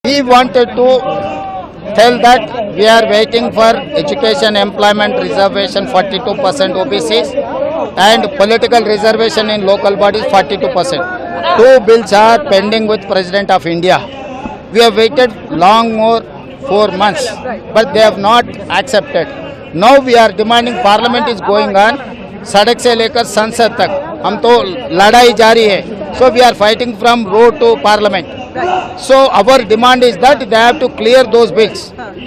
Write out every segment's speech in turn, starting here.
We wanted to tell that we are waiting for education employment reservation 42% OBCs and political reservation in local bodies 42%. Two bills are pending with President of India. We have waited long more 4 months, but they have not accepted. Now we are demanding, Parliament is going on, सड़क से लेकर संसद तक हम तो लड़ाई जारी है. So we are fighting from road to Parliament. So our demand is that they have to clear those bills.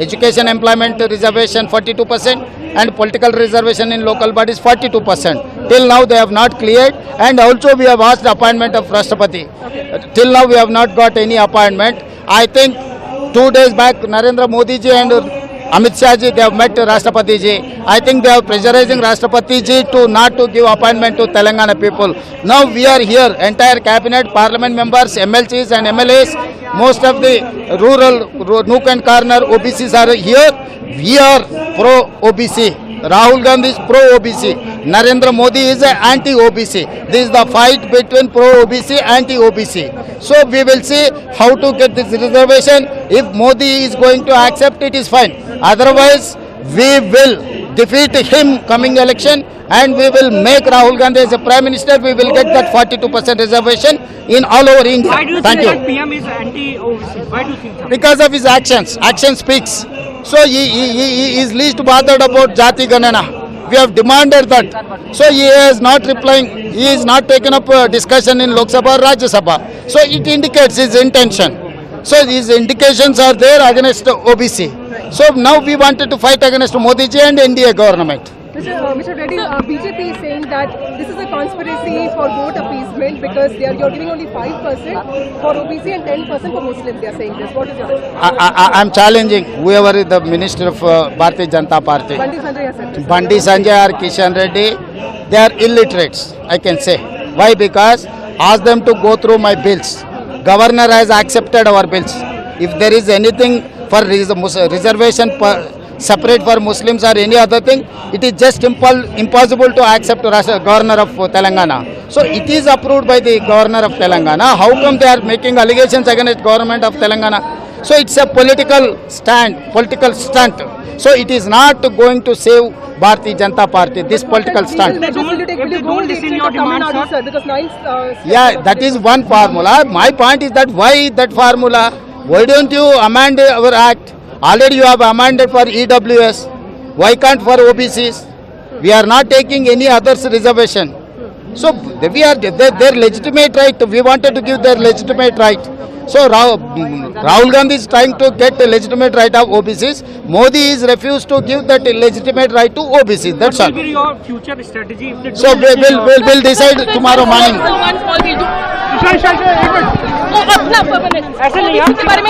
Education employment reservation 42% and political reservation in local bodies 42%. Till now they have not cleared, and also we have asked appointment of Rashtrapati. Till now we have not got any appointment. I think 2 days back Narendra Modi ji and Amit Shah ji, they have met Rashtrapati ji. I think they are pressurizing Rashtrapati ji to not to give appointment to Telangana people. Now we are here, entire cabinet, parliament members, MLCs and MLAs, most of the rural nook and corner OBCs are here. We are pro OBC. Rahul Gandhi is pro OBC. Narendra Modi is anti-OBC. This is the fight between pro-OBC and anti-OBC. So we will see how to get this reservation. If Modi is going to accept it, is fine. Otherwise, we will defeat him coming election and we will make Rahul Gandhi as a Prime Minister. We will get that 42% reservation in all over India. Why do you Thank think you. that PM is anti-OBC? Why do you think that? Because of his actions. Action speaks. So he is least bothered about Jati Ganana. We have demanded that. So he is not replying. He is not taking up a discussion in Lok Sabha or Rajya Sabha. So it indicates his intention. So these indications are there against OBC. So now we wanted to fight against Modi ji and NDA government. Mr. Reddy, BJP is saying that this is a conspiracy for vote appeasement because you're giving only 5% for OBC and 10% for Muslims. They are saying this. What is your response? I am challenging whoever is the Minister of Bharatiya Janata Party. Bandi Sanjay has said this. Bandi Sanjay or Kishan Reddy, they are illiterates, I can say. Why? Because ask them to go through my bills. Governor has accepted our bills. If there is anything for reservation separate for Muslims or any other thing, it is just impossible to accept Governor of Telangana. So it is approved by the Governor of Telangana. How come they are making allegations against Government of Telangana? So it's a political stunt. So it is not going to save Bharatiya Janata Party, this political stunt. Will you go the extent of Tamil Nadu, sir? Because Yeah, that is one formula. My point is that why that formula? Why don't you amend our act? Already you have amended for EWS. Why can't for OBCs? We are not taking any others reservation. So we are their legitimate right. We wanted to give their legitimate right. So Rahul Gandhi is trying to get the legitimate right of OBCs. Modi is refused to give that legitimate right to OBCs. That's all. What will be your future strategy? If they So we'll decide tomorrow morning. ऐसा नहीं है